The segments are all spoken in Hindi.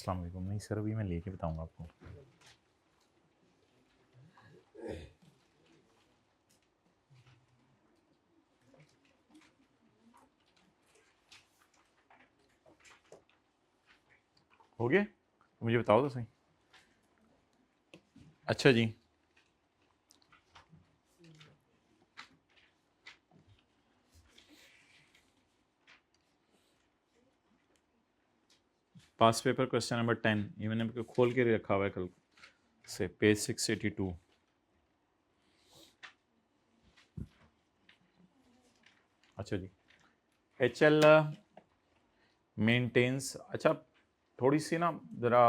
अस्सलाम वालेकुम। नहीं सर, अभी मैं लेके बताऊंगा आपको। हो गया? मुझे बताओ तो सही। अच्छा जी, पास पेपर क्वेश्चन नंबर 10, ये मैंने खोल के रखा हुआ है कल से, पेज 682। अच्छा जी, एच एल मेंटेन्स। अच्छा, थोड़ी सी ना ज़रा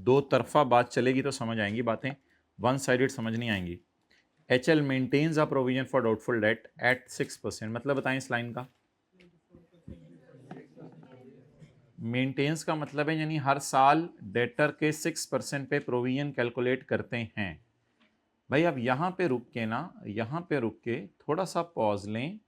दो तरफा बात चलेगी तो समझ आएंगी बातें, वन साइडेड समझ नहीं आएंगी। H L maintains a provision for doubtful debt at 6%, मतलब बताएं इस लाइन का। मेंटेन्स का मतलब है यानी हर साल डेटर के 6% पे प्रोविजन कैलकुलेट करते हैं। भाई अब यहाँ पे रुक के ना, यहाँ पे रुक के थोड़ा सा पॉज लें।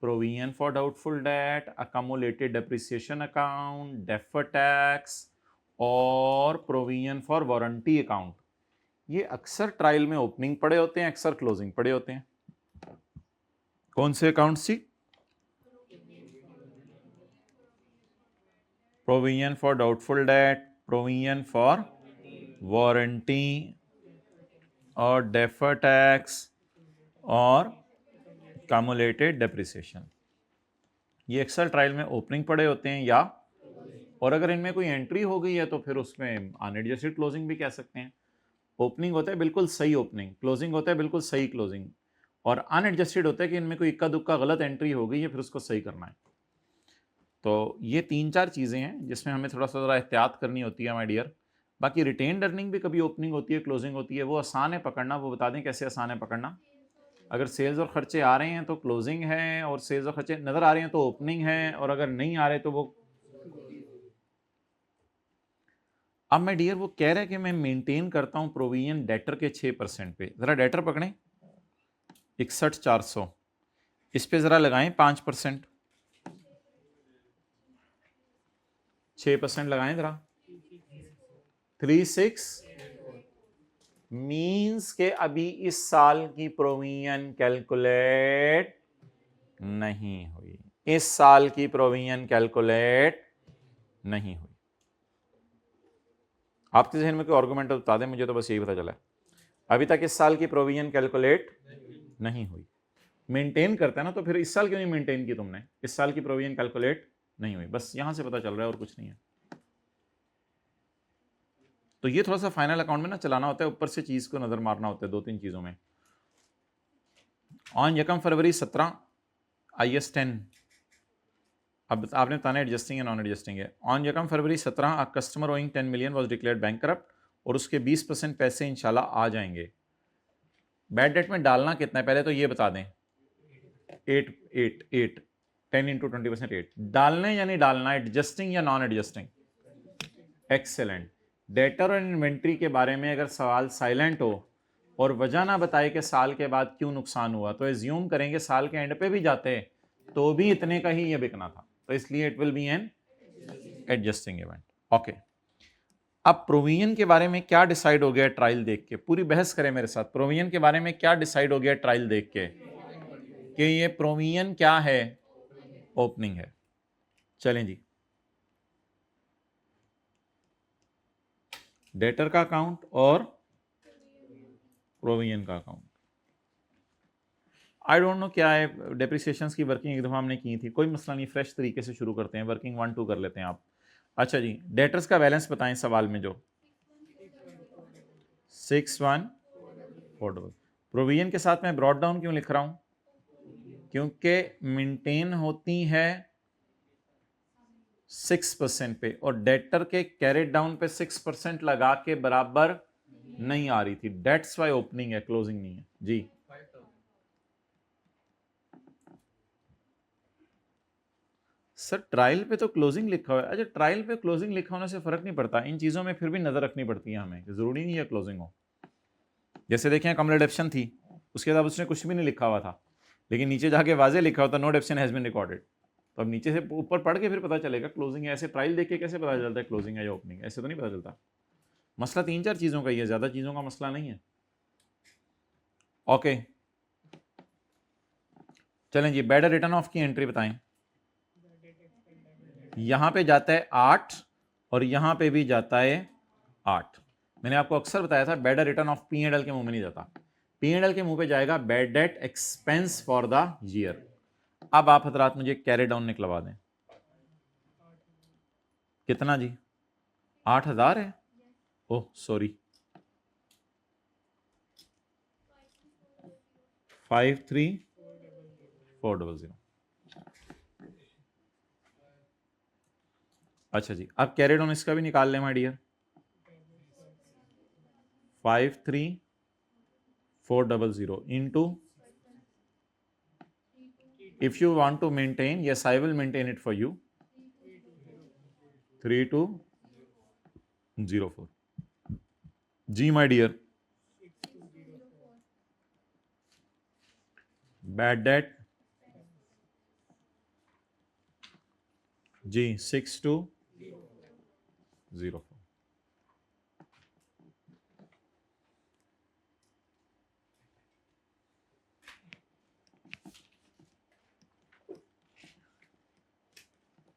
Provision for doubtful debt, accumulated depreciation account, defer tax और प्रोविजन फॉर वारंटी अकाउंट, ये अक्सर ट्रायल में ओपनिंग पड़े होते हैं, अक्सर क्लोजिंग पड़े होते हैं। कौन से अकाउंट सी? Provision for doubtful debt, provision for warranty और डेफर टैक्स और कम्युलेटेड डेप्रिसिएशन, ये अक्सर ट्रायल में ओपनिंग पड़े होते हैं या, और अगर इनमें कोई एंट्री हो गई है तो फिर उसमें अनएडजस्टेड क्लोजिंग भी कह सकते हैं। ओपनिंग होता है बिल्कुल सही ओपनिंग, क्लोजिंग होता है बिल्कुल सही क्लोजिंग, और अनएडजस्टेड होता है कि इनमें कोई इक्का दुक्का गलत एंट्री हो गई है, फिर उसको सही करना है। तो ये तीन चार चीज़ें हैं जिसमें हमें थोड़ा सा ज़रा एहतियात करनी होती है माय डियर। बाकी रिटेन अर्निंग भी कभी ओपनिंग होती है, क्लोजिंग होती है, वो आसान है पकड़ना। वो बता दें कैसे आसान है पकड़ना। अगर सेल्स और खर्चे आ रहे हैं तो क्लोजिंग है, और सेल्स और खर्चे नज़र आ रहे हैं तो ओपनिंग है, और अगर नहीं आ रहे तो वो। अब मैं डियर वो कह रहा है कि मैं मेंटेन करता हूं प्रोविजन डेटर के 6% पे। ज़रा डेटर पकड़ें 61,400, इस पे ज़रा लगाएं 5%, 6% लगाएं ज़रा, 36 मीन्स के अभी इस साल की प्रोविजन कैलकुलेट नहीं हुई, इस साल की प्रोविजन कैलकुलेट नहीं हुई। आपके जहन में कोई आर्गुमेंट बता दें मुझे, तो बस यही पता चला है अभी तक इस साल की प्रोविजन कैलकुलेट नहीं हुई। मेंटेन करता है ना, तो फिर इस साल क्यों नहीं मेंटेन की तुमने? इस साल की प्रोविजन कैलकुलेट नहीं हुई, बस यहां से पता चल रहा है और कुछ नहीं है। तो ये थोड़ा सा फाइनल अकाउंट में ना चलाना होता है, ऊपर से चीज को नजर मारना होता है दो तीन चीजों में। ऑन यकम फरवरी 17 IS 10, अब आपने बताना एडजस्टिंग है नॉन एडजस्टिंग है। ऑन यकम फरवरी 17 a customer owing 10 million was declared bankrupt, और उसके 20% पैसे इंशाल्लाह आ जाएंगे। बैड डेट में डालना कितना है पहले तो ये बता दें। 8 8 8 10 इंटू 20% 8 डालना है या नहीं डालना, एडजस्टिंग या नॉन एडजस्टिंग? एक्सेलेंट। डेटर और इन्वेंट्री के बारे में अगर सवाल साइलेंट हो और वजह ना बताए कि साल के बाद क्यों नुकसान हुआ, तो एज्यूम करेंगे साल के एंड पे भी जाते तो भी इतने का ही ये बिकना था, तो इसलिए it will be an adjusting event. Okay, अब प्रोविजन के बारे में क्या डिसाइड हो गया ट्रायल देख के? पूरी बहस करें मेरे साथ। प्रोविजन के बारे में क्या डिसाइड हो गया ट्रायल देख के कि ये प्रोविजन क्या है? ओपनिंग है। चलें जी, डेटर का अकाउंट और प्रोविजन का अकाउंट। आई डोंट नो क्या है, डेप्रिसिएशंस की वर्किंग एक दफ़ा हमने की थी, कोई मसला नहीं, फ्रेश तरीके से शुरू करते हैं, वर्किंग 1 2 कर लेते हैं आप। अच्छा जी, डेटर्स का बैलेंस बताएं सवाल में जो 6142। प्रोविजन के साथ मैं ब्रॉड डाउन क्यों लिख रहा हूं? क्योंकि मेंटेन होती है 6% पे, और डेटर के कैरेट डाउन पे 6% लगा के बराबर नहीं आ रही थी, डेट्स वाई ओपनिंग है, क्लोजिंग नहीं है जी। सर ट्रायल पे तो क्लोजिंग लिखा हुआ है। अच्छा, ट्रायल पे क्लोजिंग लिखा होने से फर्क नहीं पड़ता, इन चीजों में फिर भी नजर रखनी पड़ती है हमें, जरूरी नहीं है क्लोजिंग हो। जैसे देखें कमल डेप्शन थी, उसके बाद उसने कुछ भी नहीं लिखा हुआ था, लेकिन नीचे जाके वाजे लिखा हुआ था no depreciation has been recorded, तो अब नीचे से ऊपर पढ़ के फिर पता चलेगा क्लोजिंग है। ऐसे ट्रायल देख के कैसे पता चलता है क्लोजिंग है या ओपनिंग, ऐसे तो नहीं पता चलता। मसला 3-4 चीज़ों का ही है, ज़्यादा चीज़ों का मसला नहीं है। ओके चलें जी, बेटर रिटर्न ऑफ की एंट्री बताएं। यहां पे जाता है 8 और यहां पे भी जाता है 8। मैंने आपको अक्सर बताया था better return of P and L के मुंह में नहीं जाता, पी एंड एल के मुंह पे जाएगा bad debt expense for the year. अब आप हजरात मुझे कैरी डाउन निकलवा दें। कितना जी? 8,000 है? Oh sorry, 53,400। अच्छा जी, अब कैरी डाउन इसका भी निकाल लें my dear. 53,400 into, if you want to maintain, yes I will maintain it for you, 3204 जी माय डियर। बैड डेट जी 6204।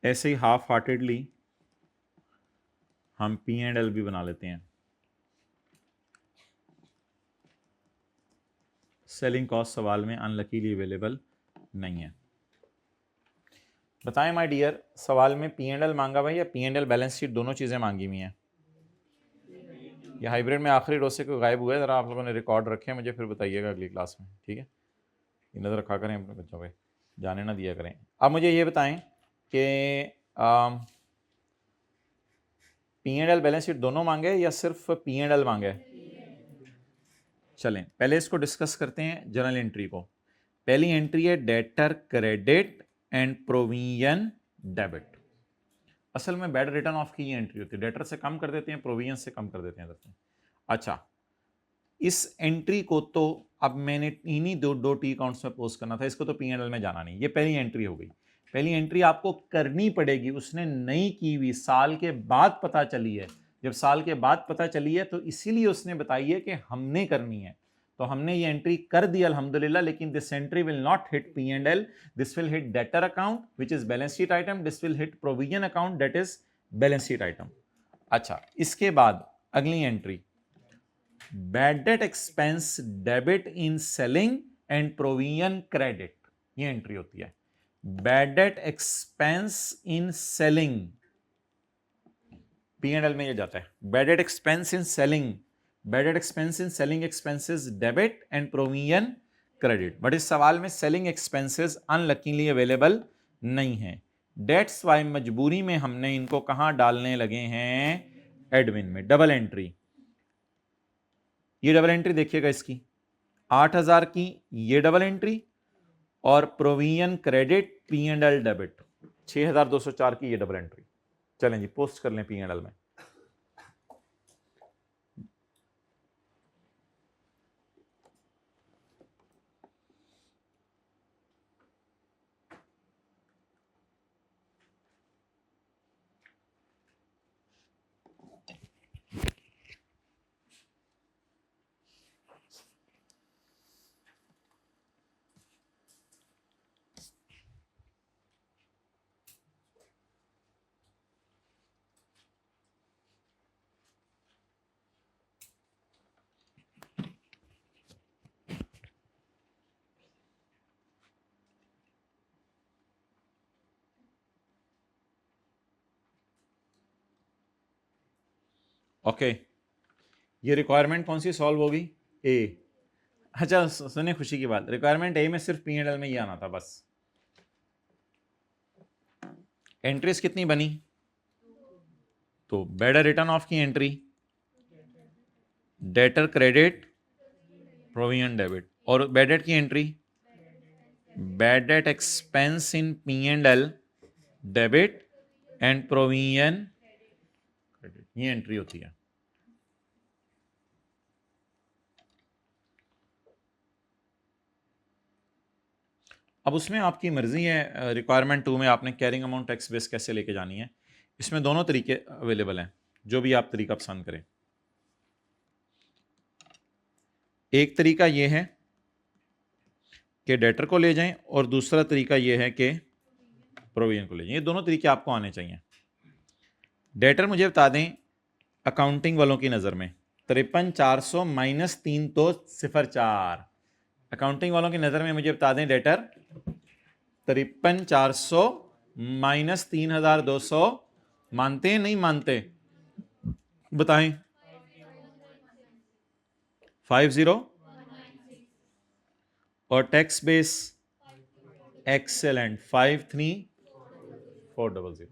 ऐसे ही हाफ हार्टेडली हम पी एंड एल भी बना लेते हैं। सेलिंग कॉस्ट सवाल में अनलकीली अवेलेबल नहीं है। बताएं माय डियर, सवाल में पी एंड एल मांगा हुआ है या P and L balance sheet, दोनों चीज़ें मांगी हुई हैं? ये हाइब्रिड में आखिरी रोज से कोई गायब हुआ है? ज़रा आप लोगों ने रिकॉर्ड रखे, मुझे फिर बताइएगा अगली क्लास में, ठीक है? ये नज़र रखा करें अपने बच्चों पे, जाने ना दिया करें। अब मुझे ये बताएं कि P and L balance sheet दोनों मांगे या सिर्फ पी एंड एल मांगे? चलें पहले इसको डिस्कस करते हैं, जर्नल एंट्री को। पहली एंट्री है debtor credit and provision debit. असल में बैड रिटर्न ऑफ की ये एंट्री होती है, डेटर से कम कर देते हैं, प्रोविजन से कम कर देते हैं। अच्छा, इस एंट्री को तो अब मैंने इन्हीं दो टी अकाउंट्स में पोस्ट करना था, इसको तो पी एंड एल में जाना नहीं। ये पहली एंट्री हो गई। पहली एंट्री आपको करनी पड़ेगी, उसने नहीं की हुई, साल के बाद पता चली है। जब साल के बाद पता चली है तो इसीलिए उसने बताई है कि हमने करनी है, तो हमने ये एंट्री कर दी अल्हम्दुलिल्लाह। लेकिन this entry will not hit P and L, this will hit debtor account which is balance sheet item, this will hit provision account that is balance sheet item. अच्छा, इसके बाद अगली entry bad debt expense debit in selling and provision credit, ये एंट्री होती है। Bad debt expense in selling, P and L में ये जाता है। Bad debt expense in selling, bad debt expense in selling expenses debit and provision credit. But इस सवाल में सेलिंग एक्सपेंसेस अनलकीली अवेलेबल नहीं है। डेट्स वाई मजबूरी में हमने इनको कहां डालने लगे हैं? एडमिन में। डबल एंट्री, ये डबल एंट्री देखिएगा इसकी 8,000 की, ये डबल एंट्री, और provision credit P and L debit 6,204 की ये डबल एंट्री। चलें जी पोस्ट कर लें पी एंड एल में। ओके, ये रिक्वायरमेंट कौन सी सॉल्व होगी? ए। अच्छा सुने खुशी की बात, रिक्वायरमेंट ए में सिर्फ पी एंड एल में ही आना था बस। एंट्रीज कितनी बनी? तो बेटर रिटर्न ऑफ की entry, debtor credit, provision debit, और बैड डेट की entry bad debt expense in P and L debit and provision credit, ये एंट्री होती है। अब उसमें आपकी मर्जी है, रिक्वायरमेंट 2 में आपने कैरिंग अमाउंट टैक्स बेस कैसे लेके जानी है। इसमें दोनों तरीके अवेलेबल हैं, जो भी आप तरीका पसंद करें। एक तरीका ये है कि डेटर को ले जाएं और दूसरा तरीका ये है कि प्रोविजन को ले जाएं। ये दोनों तरीके आपको आने चाहिए। डेटर मुझे बता दें अकाउंटिंग वालों की नज़र में 53,400 माइनस 3 तो 0,4। अकाउंटिंग वालों की नज़र में मुझे बता दें डेटर 53,400 माइनस 3,200 मानते हैं नहीं मानते, बताएं। 50 और टैक्स बेस एक्सेलेंट 53,400,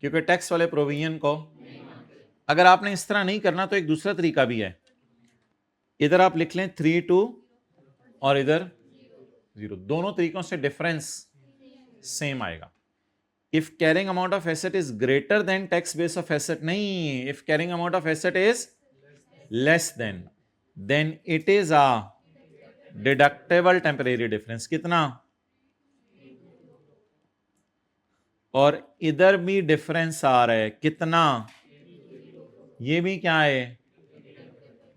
क्योंकि टैक्स वाले प्रोविजन को अगर आपने इस तरह नहीं करना तो एक दूसरा तरीका भी है। इधर आप लिख लें 32 और इधर 0, दोनों तरीकों से डिफरेंस सेम आएगा। If carrying amount of asset is greater than tax base of asset, नहीं, if carrying amount of asset is less than it is a deductible temporary difference. कितना? और इधर भी डिफरेंस आ रहा है, कितना? ये भी क्या है?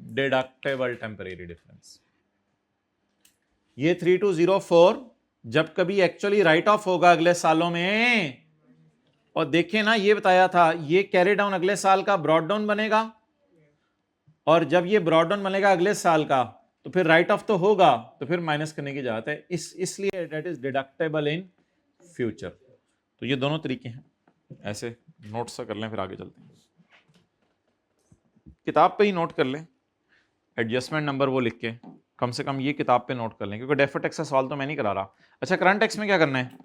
Deductible temporary difference. ये 3204 जब कभी एक्चुअली राइट ऑफ होगा अगले सालों में, और देखिए ना ये बताया था ये कैरी डाउन अगले साल का ब्रॉड डाउन बनेगा, और जब ये ब्रॉड डाउन बनेगा अगले साल का तो फिर राइट ऑफ तो होगा, तो फिर माइनस करने की जरूरत है, इसलिए that is deductible in future. तो ये दोनों तरीके हैं, ऐसे नोट सा कर लें, फिर आगे चलते हैं। किताब पे ही नोट कर लें, एडजस्टमेंट नंबर वो लिख के कम से कम ये किताब पे नोट कर लें, क्योंकि डेफर्ड टैक्स का सवाल तो मैं नहीं करा रहा। अच्छा, करंट टैक्स में क्या करना है?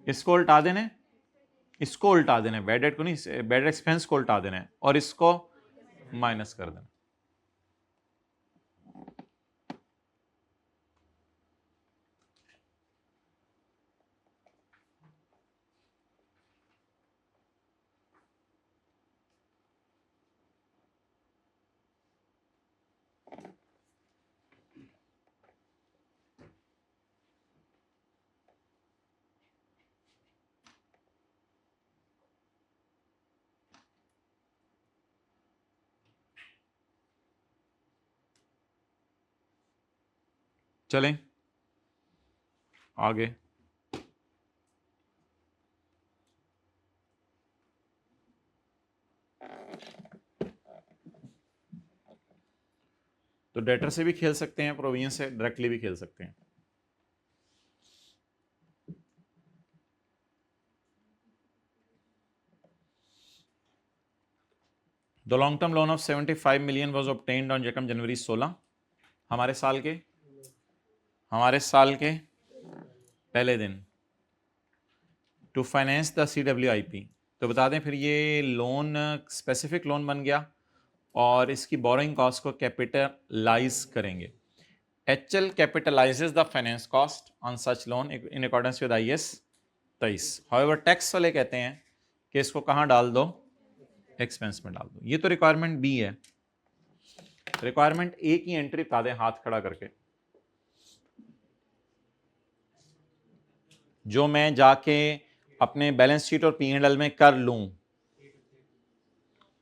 इसको उल्टा देना है, इसको उल्टा देना है, बैड डेट को नहीं, बैड एक्सपेंस को उल्टा देना है और इसको माइनस कर देना। चलें आगे। तो डेटर से भी खेल सकते हैं, प्रोविजन से डायरेक्टली भी खेल सकते हैं। The long term loan of 75 million was obtained on January 16, हमारे साल के पहले दिन, टू फाइनेंस द CWIP। तो बता दें फिर ये लोन स्पेसिफिक लोन बन गया और इसकी बोरोइंग कॉस्ट को कैपिटलाइज करेंगे। HL capitalises the finance cost on such loan in accordance with IAS 23। However tax वाले कहते हैं कि इसको कहाँ डाल दो? एक्सपेंस में डाल दो। ये तो रिक्वायरमेंट बी है। रिक्वायरमेंट ए की एंट्री बता दें हाथ खड़ा करके, जो मैं जाके अपने बैलेंस शीट और P&L में कर लूं।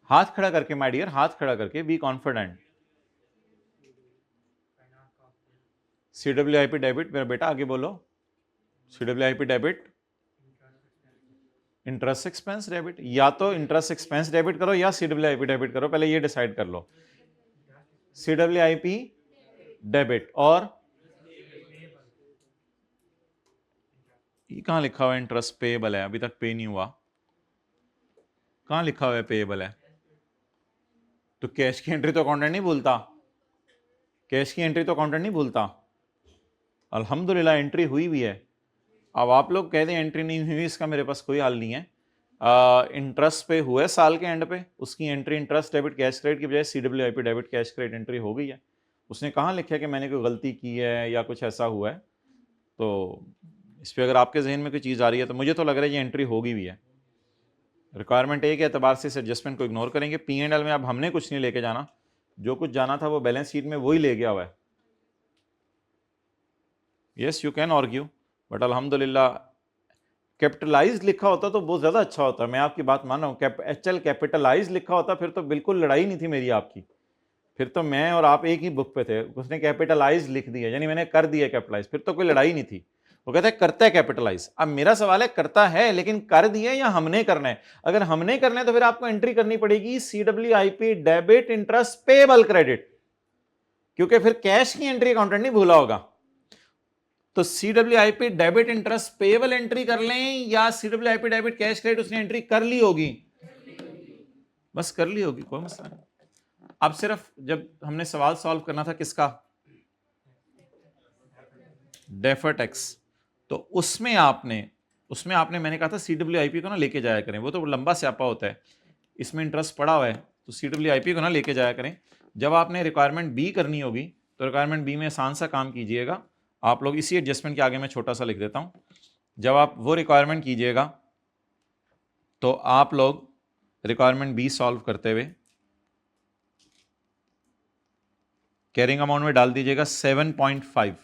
हाथ खड़ा करके माय डियर, हाथ खड़ा करके, बी कॉन्फिडेंट। CWIP डेबिट, मेरा बेटा आगे बोलो। CWIP debit, interest expense debit, या तो इंटरेस्ट एक्सपेंस डेबिट करो या CWIP डेबिट करो, पहले ये डिसाइड कर लो। CWIP डेबिट, और ये कहां लिखा हुआ है इंटरेस्ट पेएबल है? अभी तक पे नहीं हुआ, कहां लिखा हुआ है पेएबल है? तो कैश की एंट्री तो अकाउंटेंट नहीं भूलता, कैश की एंट्री तो अकाउंटेंट नहीं भूलता। अल्हम्दुलिल्लाह एंट्री हुई भी है। अब आप लोग कह दें एंट्री नहीं हुई, इसका मेरे पास कोई हाल नहीं है। इंटरेस्ट पे हुआ है साल के एंड पे, उसकी entry interest debit cash credit की बजाय CWIP debit cash credit entry हो गई है। उसने कहाँ लिखा है कि मैंने कोई गलती की है या कुछ ऐसा हुआ है? तो इस पर अगर आपके जहन में कोई चीज़ आ रही है तो मुझे तो लग रहा है ये एंट्री होगी भी है। रिक्वायरमेंट एक एतबार से इस एडजस्टमेंट को इग्नोर करेंगे। P&L में अब हमने कुछ नहीं लेके जाना, जो कुछ जाना था वो बैलेंस शीट में वही ले गया हुआ है। Yes you can argue, but अल्हम्दुलिल्लाह कैपिटलाइज लिखा होता तो बहुत ज्यादा अच्छा होता। मैं आपकी बात मान रहा हूँ, एचएल कैपिटलाइज लिखा होता फिर तो बिल्कुल लड़ाई नहीं थी मेरी आपकी, फिर तो मैं और आप एक ही बुक पे थे। उसने कैपिटलाइज लिख दिया यानी मैंने कर दिया कैपिटलाइज, फिर तो कोई लड़ाई नहीं थी। वो कहता है करता है कैपिटलाइज। अब मेरा सवाल है करता है लेकिन कर दिया या हमने करना है? अगर हमने करना है तो फिर आपको एंट्री करनी पड़ेगी CWIP debit interest payable credit, क्योंकि फिर कैश की एंट्री अकाउंटेंट नहीं भूला होगा। तो CWIP debit interest payable entry कर लें या CWIP डेबिट कैश क्रेडिट उसने एंट्री कर ली होगी? बस कर ली होगी, कोई मसला नहीं। अब सिर्फ जब हमने सवाल सॉल्व करना था किसका, डेफर टैक्स, तो उसमें आपने मैंने कहा था CWIP को ना लेके जाया करें, वो तो लंबा स्यापा होता है, इसमें इंटरेस्ट पड़ा हुआ है, तो CWIP को ना लेके जाया करें। जब आपने रिक्वायरमेंट बी करनी होगी तो रिक्वायरमेंट बी में आसान सा काम कीजिएगा आप लोग, इसी एडजस्टमेंट के आगे मैं छोटा सा लिख देता हूं। जब आप वो रिक्वायरमेंट कीजिएगा तो आप लोग रिक्वायरमेंट बी सॉल्व करते हुए कैरिंग अमाउंट में डाल दीजिएगा 7.5।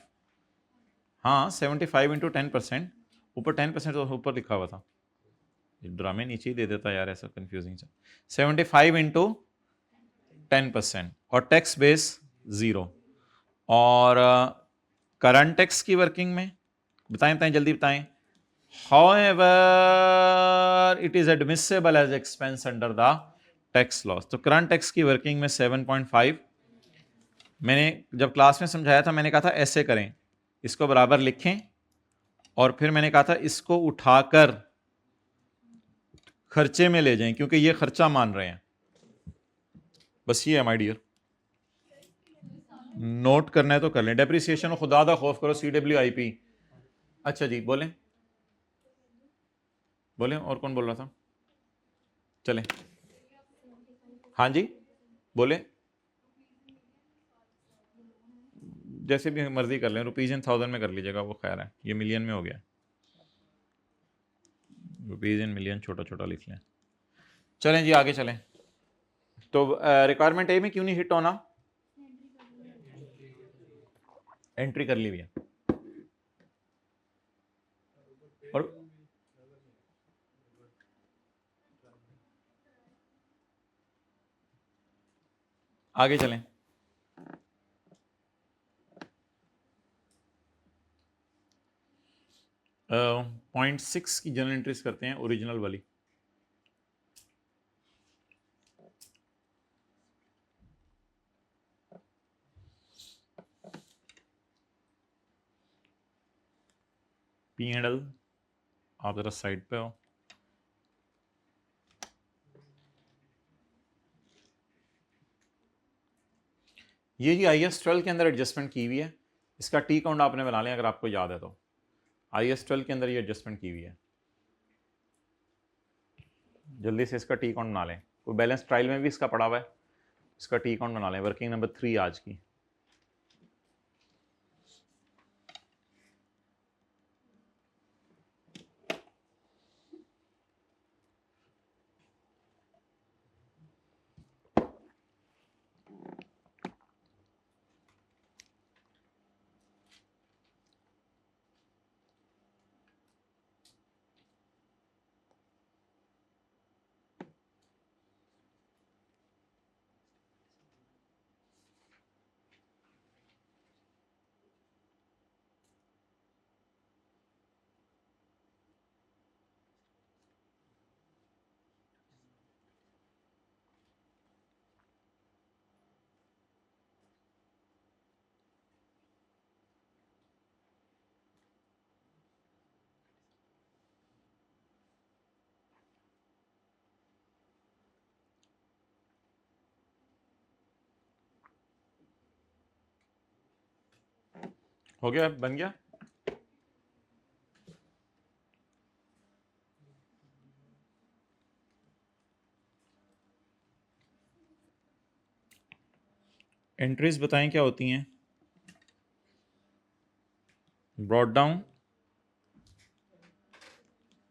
हाँ 75 इंटू 10%, ऊपर 10% तो ऊपर लिखा हुआ था, ड्रामे नीचे ही दे देता यार, ऐसा कंफ्यूजिंग सा। 75 इंटू 10% और टैक्स बेस 0। और करंट टैक्स की वर्किंग में बताएं जल्दी बताएं। However, it is admissible as expense under the tax laws। तो करंट टैक्स की वर्किंग में 7.5। मैंने जब क्लास में समझाया था मैंने कहा था ऐसे करें, इसको बराबर लिखें और फिर मैंने कहा था इसको उठाकर खर्चे में ले जाएं क्योंकि ये खर्चा मान रहे हैं। बस ये है माय डियर, नोट करना है तो कर लें। डेप्रिसिएशन खुदा दा खौफ करो CWIP। अच्छा जी बोलें बोलें, और कौन बोल रहा था? चलें हाँ जी बोले, जैसे भी मर्जी कर लें, रुपीज इन 1000 में कर लीजिएगा, वो खैर है, ये मिलियन में हो गया, रुपीज इन मिलियन छोटा छोटा लिख लें। चलें जी आगे चलें। तो रिक्वायरमेंट ए में क्यों नहीं हिट होना? एंट्री कर ली हुई है और आगे चलें। 0.6 की जनरल एंट्रीज करते हैं, ओरिजिनल वाली। P&L आप जरा साइड पे हो। ये जी IAS 12 के अंदर एडजस्टमेंट की हुई है, इसका टी काउंट आपने बना लिया अगर आपको याद है तो। IAS 12 के अंदर ये एडजस्टमेंट की हुई है, जल्दी से इसका टी काउंट बना लें। कोई बैलेंस ट्रायल में भी इसका पड़ा हुआ है, इसका टी काउंट बना लें। वर्किंग नंबर 3 आज की। हो गया, बन गया। एंट्रीज बताएं क्या होती हैं? Brought down,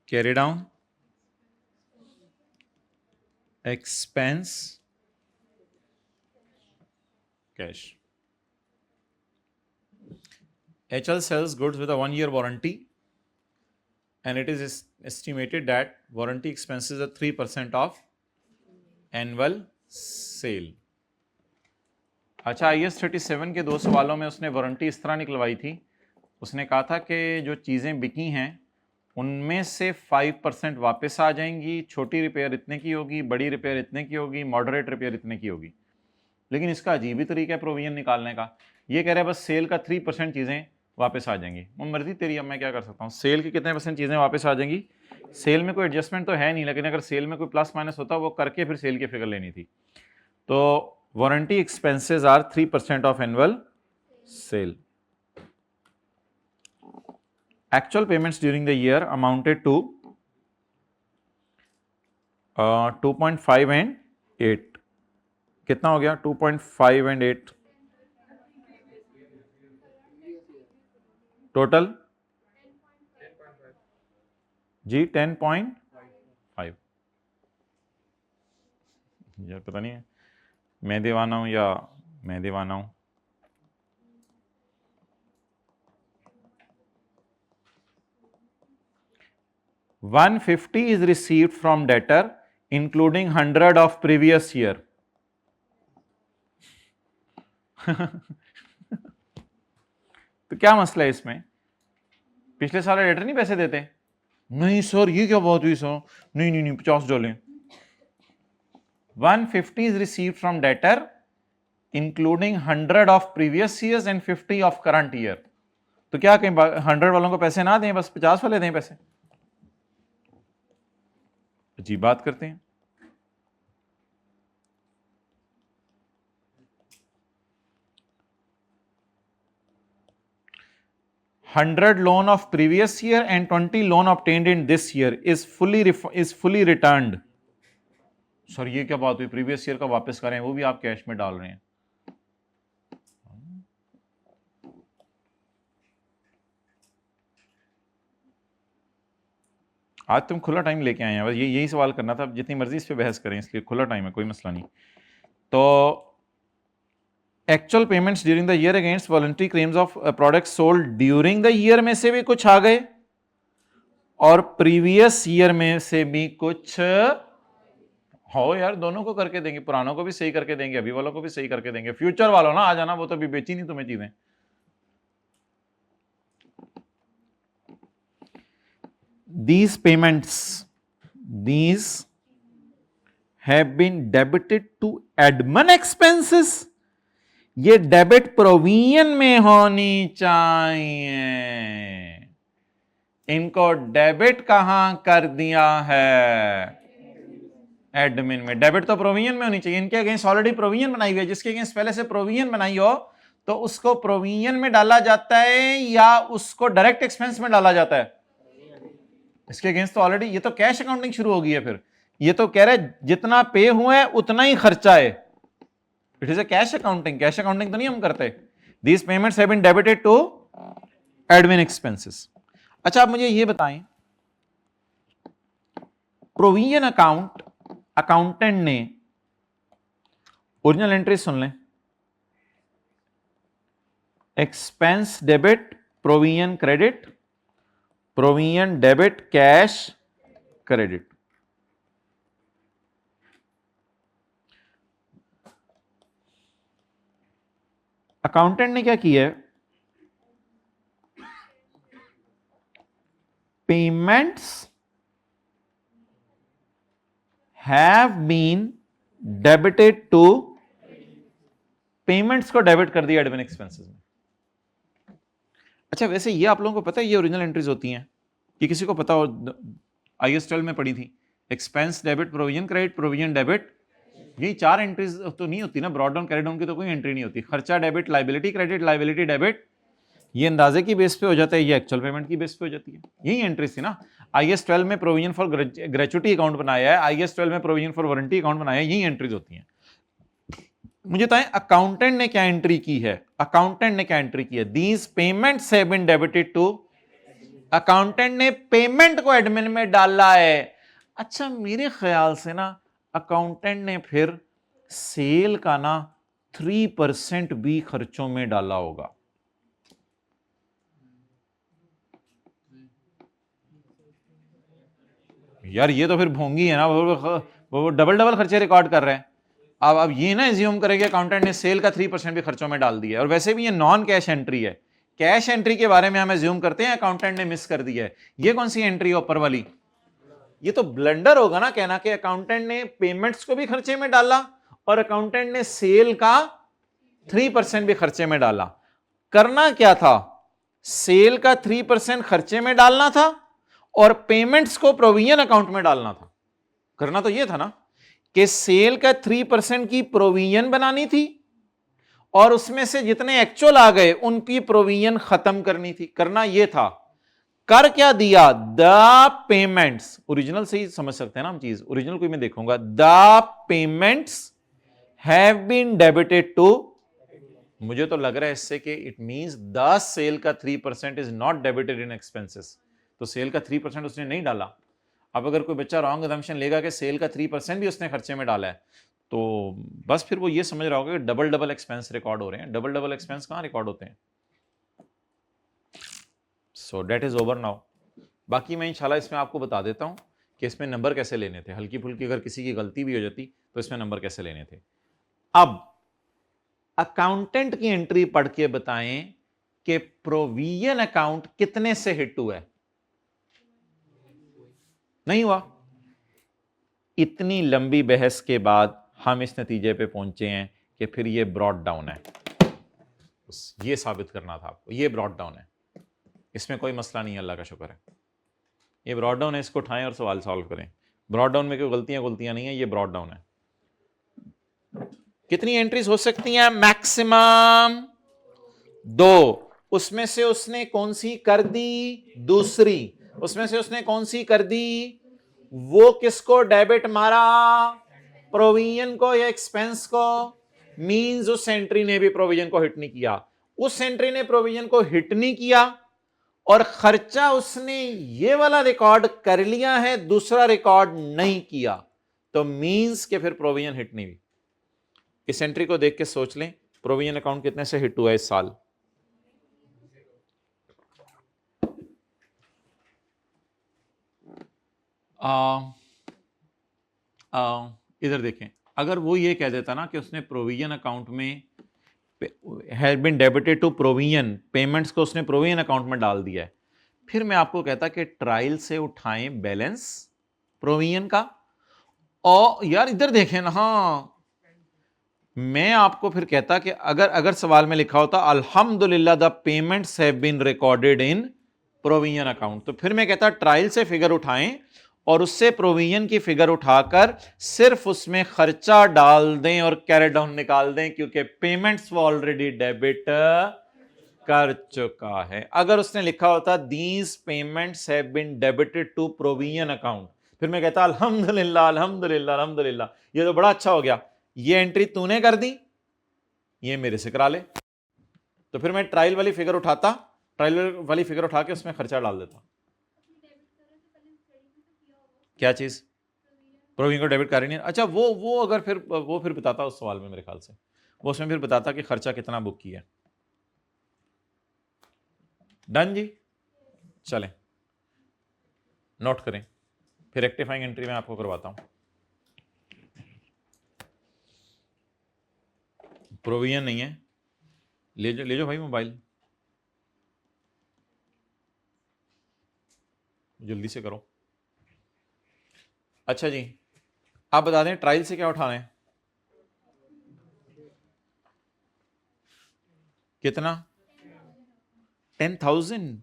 carry down, expense, cash. HL sells goods with a 1-year warranty and it is estimated that warranty expenses are 3% of annual sale. अच्छा, IS 37 के 2 सवालों में उसने वारंटी इस तरह निकलवाई थी, उसने कहा था कि जो चीज़ें बिकी हैं उनमें से 5% वापस आ जाएंगी, छोटी रिपेयर इतने की होगी, बड़ी रिपेयर इतने की होगी, मॉडरेट रिपेयर इतने की होगी। लेकिन इसका अजीब ही तरीका है प्रोविजन निकालने का। ये कह रहा है बस सेल का 3% चीज़ें वापस आ जाएंगी। वो मर्जी तेरी, अब मैं क्या कर सकता हूँ। सेल की कितने % चीज़ें वापस आ जाएंगी? सेल में कोई एडजस्टमेंट तो है नहीं, लेकिन अगर सेल में कोई प्लस माइनस होता वो करके फिर सेल की फिगर लेनी थी। तो warranty expenses are 3% of annual sale. Actual payments during the year amounted to 2.5 and 8. कितना हो गया? 2.5 and 8 टोटल जी 10.5। यार पता नहीं है मैं दीवाना हूं या मैं दीवाना हूं। $150 is received from debtor including 100 of previous year. तो क्या मसला है इसमें? पिछले साल डेटर नहीं पैसे देते? नहीं सर, ये क्या बात हुई सर? नहीं नहीं नहीं, $50। 150 is received from debtor including 100 of previous years and 50 of current year. तो क्या कहीं 100 वालों को पैसे ना दें, बस 50 वाले दें पैसे? अजीब बात करते हैं। $100 loan of previous year and $20 loan obtained in this year is fully returned. Sir ये क्या बात हुई? प्रीवियस ईयर का वापस करें, वो भी आप कैश में डाल रहे हैं। आज तुम खुला टाइम लेके आए हैं, बस यही सवाल करना था। जितनी मर्जी इस पे बहस करें, इसलिए खुला टाइम है, कोई मसला नहीं। तो actual payments during the year against voluntary claims of products sold during the year में से भी कुछ आ गए और प्रीवियस ईयर में से भी कुछ हो। यार दोनों को करके देंगे, पुरानों को भी सही करके देंगे, अभी वालों को भी सही करके देंगे। फ्यूचर वालों ना आ जाना, वो तो अभी बेची नहीं तुम्हें चीजें। These payments have been debited to admin expenses. ये डेबिट प्रोविजन में होनी चाहिए, इनको डेबिट कहां कर दिया है? एडमिन में। डेबिट तो प्रोविजन में होनी चाहिए, इनके अगेंस्ट ऑलरेडी प्रोविजन बनाई हुई है। जिसके अगेंस्ट पहले से प्रोविजन बनाई हो तो उसको प्रोविजन में डाला जाता है या उसको डायरेक्ट एक्सपेंस में डाला जाता है? इसके अगेंस्ट तो ऑलरेडी, ये तो कैश अकाउंटिंग शुरू हो गई है। फिर ये तो कह रहे जितना पे हुआ है उतना ही खर्चा है। It is a cash accounting. Cash accounting तो नहीं हम करते। These payments have been debited to admin expenses. अच्छा, आप मुझे ये बताएं, प्रोविजन अकाउंट अकाउंटेंट ने ओरिजिनल एंट्री सुन लें, expense debit, provision credit, provision debit, cash credit. Accountant ने क्या किया है? Payments have been debited to, payments को डेबिट कर दिया एडमिन एक्सपेंसेस में। अच्छा, वैसे ये आप लोगों को पता है ये ओरिजिनल एंट्रीज होती हैं? ये किसी को पता हो? IS 12 में पढ़ी थी। Expense debit, provision credit, provision debit, यही 4 एंट्रीज तो नहीं होती ना। ब्रॉड डाउन कैरी डाउन की तो कोई एंट्री नहीं होती। खर्चा debit, liability credit, liability debit, ये अंदाजे की बेस पे हो जाता है, ये एक्चुअल पेमेंट की बेस पे हो जाती है। यही एंट्रीज थी ना। IS 12 में प्रोविजन फॉर ग्रेचुटी अकाउंट बनाया है, IS 12 में प्रोविजन फॉर वारंटी अकाउंट बनाया है, यही एंट्रीज होती हैं। मुझे बताएं अकाउंटेंट ने क्या एंट्री की है? अकाउंटेंट ने क्या एंट्री की है? These payments have been debited to, accountant ने पेमेंट को एडमिन में डाला है। अच्छा, मेरे ख्याल से ना अकाउंटेंट ने फिर सेल का ना 3% भी खर्चों में डाला होगा। यार ये तो फिर भोंगी है ना, वो डबल डबल खर्चे रिकॉर्ड कर रहे हैं। अब ये ना एज्यूम करेंगे अकाउंटेंट ने सेल का 3% भी खर्चों में डाल दिया है, और वैसे भी ये नॉन कैश एंट्री है। कैश एंट्री के बारे में हम एज्यूम करते हैं अकाउंटेंट ने मिस कर दिया है। ये कौन सी एंट्री है ऊपर वाली? ये तो ब्लंडर होगा ना कहना कि अकाउंटेंट ने पेमेंट्स को भी खर्चे में डाला और अकाउंटेंट ने सेल का 3% भी खर्चे में डाला। करना क्या था? सेल का 3% खर्चे में डालना था और पेमेंट्स को प्रोविजन अकाउंट में डालना था। करना तो यह था ना कि सेल का 3% की प्रोविजन बनानी थी और उसमें से जितने एक्चुअल आ गए उनकी प्रोविजन खत्म करनी थी। करना यह था। कर क्या दिया? द पेमेंट्स, ओरिजिनल से ही समझ सकते हैं ना हम चीज, ओरिजिनल कोई मैं देखूंगा। The payments have been debited to, मुझे तो लग रहा है इससे कि इट मींस द सेल का 3% is not debited in expenses. तो सेल का 3% उसने नहीं डाला। अब अगर कोई बच्चा रॉन्ग असम्पशन लेगा कि सेल का 3% भी उसने खर्चे में डाला है, तो बस फिर वो ये समझ रहा होगा कि डबल डबल एक्सपेंस रिकॉर्ड हो रहे हैं। डबल डबल एक्सपेंस कहां रिकॉर्ड होते हैं? सो डेट इज ओवर नाउ। बाकी मैं इंशाल्लाह इसमें आपको बता देता हूं कि इसमें नंबर कैसे लेने थे। हल्की फुल्की अगर किसी की गलती भी हो जाती तो इसमें नंबर कैसे लेने थे। अब अकाउंटेंट की एंट्री पढ़ के बताएं कि प्रोविजन अकाउंट कितने से हिट हुआ है? नहीं हुआ। इतनी लंबी बहस के बाद हम इस नतीजे पे पहुंचे हैं कि फिर ये ब्रॉड डाउन है। ये साबित करना था आपको, ये ब्रॉड डाउन है, इसमें कोई मसला नहीं है, अल्लाह का शुक्र है। ये ब्रॉड डाउन है, इसको उठाएं और सवाल सॉल्व करें। ब्रॉड डाउन में कोई गलतियां नहीं है, ये ब्रॉड डाउन है। कितनी एंट्रीज हो सकती हैं? मैक्सिमम 2। उसमें से उसने कौन सी कर दी? दूसरी। उसमें से उसने कौन सी कर दी? वो किसको डेबिट मारा? प्रोविजन को या एक्सपेंस को? मींस उस एंट्री ने भी प्रोविजन को हिट नहीं किया। उस एंट्री ने प्रोविजन को हिट नहीं किया और खर्चा उसने ये वाला रिकॉर्ड कर लिया है, दूसरा रिकॉर्ड नहीं किया, तो मींस के फिर प्रोविजन हिट नहीं हुई। इस एंट्री को देख के सोच लें प्रोविजन अकाउंट कितने से हिट हुआ इस साल। इधर देखें, अगर वो ये कह देता ना कि उसने प्रोविजन अकाउंट में has been debited to provision, payments को उसने प्रोविजन अकाउंट में डाल दिया है, फिर मैं आपको कहता कि ट्रायल से उठाएं बैलेंस प्रोविजन का। और यार इधर देखें ना, हाँ मैं आपको फिर कहता कि अगर सवाल में लिखा होता अल्हम्दुलिल्लाह the payments have been recorded in provision account, तो फिर मैं कहता ट्रायल से फिगर उठाएं और उससे प्रोविजन की फिगर उठाकर सिर्फ उसमें खर्चा डाल दें और कैरी डाउन निकाल दें, क्योंकि पेमेंट्स वो ऑलरेडी डेबिट कर चुका है। अगर उसने लिखा होता these payments have been debited to provision account, फिर मैं कहता अल्हम्दुलिल्लाह अल्हम्दुलिल्लाह अल्हम्दुलिल्लाह, ये तो बड़ा अच्छा हो गया, ये एंट्री तूने कर दी, ये मेरे से करा ले। तो फिर मैं ट्रायल वाली फिगर उठाता, ट्रायल वाली फिगर उठा के उसमें खर्चा डाल देता। क्या चीज? प्रोविजन को डेबिट कर ही नहीं। अच्छा वो अगर फिर बताता उस सवाल में, मेरे ख्याल से वो उसमें फिर बताता कि खर्चा कितना बुक किया। डन जी, चलें नोट करें, फिर रेक्टिफाइंग एंट्री में आपको करवाता हूं। प्रोविजन नहीं है, ले जाओ भाई मोबाइल, जल्दी से करो। अच्छा जी, आप बता दें ट्रायल से क्या उठाना है? कितना? 10,000।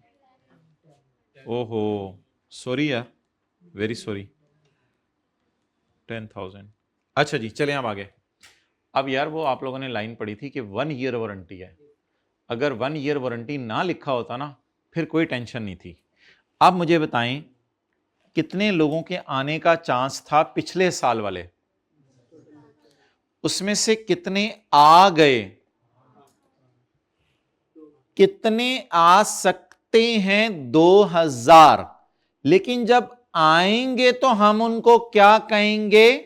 ओहो सॉरी यार, वेरी सॉरी, 10,000। अच्छा जी चलें अब आगे। अब यार वो आप लोगों ने लाइन पढ़ी थी कि 1 ईयर वारंटी है, अगर 1 ईयर वारंटी ना लिखा होता ना फिर कोई टेंशन नहीं थी। अब मुझे बताएं कितने लोगों के आने का चांस था पिछले साल वाले, उसमें से कितने आ गए, कितने आ सकते हैं? 2000। लेकिन जब आएंगे तो हम उनको क्या कहेंगे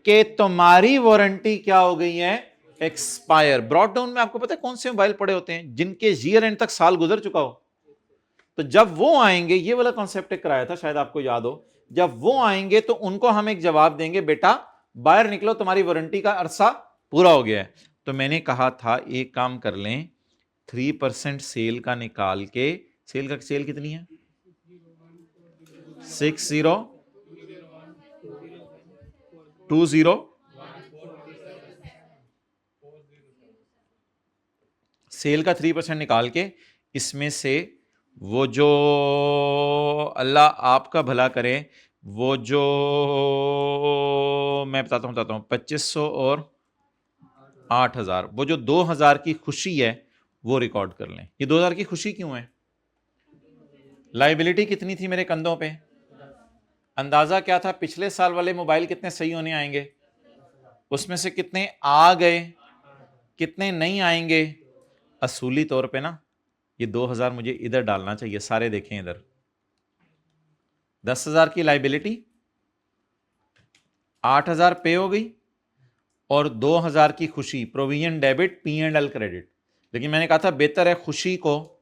कि तुम्हारी वारंटी क्या हो गई है? एक्सपायर। ब्रॉड डाउन में आपको पता है कौन से मोबाइल पड़े होते हैं जिनके ईयर एंड तक साल गुजर चुका हो? तो जब वो आएंगे, ये वाला कॉन्सेप्ट कराया था, शायद आपको याद हो जब वो आएंगे तो उनको हम एक जवाब देंगे, बेटा बाहर निकलो, तुम्हारी वारंटी का अरसा पूरा हो गया है। तो मैंने कहा था एक काम कर लें, 3% सेल का निकाल के, सेल कितनी है 6020 सेल का 3% निकाल के, इसमें से वो जो, अल्लाह आपका भला करे, वो जो मैं बताता हूं 2500 और 8000, वो जो 2000 की खुशी है वो रिकॉर्ड कर लें। ये 2000 की खुशी क्यों है? लाइबिलिटी कितनी थी मेरे कंधों पे? अंदाजा क्या था? पिछले साल वाले मोबाइल कितने सही होने आएंगे, उसमें से कितने आ गए, कितने नहीं आएंगे। असूली तौर पे ना ये 2000 मुझे इधर डालना चाहिए, सारे देखें इधर। 10,000 की लाइबिलिटी, 8,000 पे हो गई और 2,000 की खुशी, प्रोविजन डेबिट P&L क्रेडिट। लेकिन मैंने कहा था बेहतर है खुशी को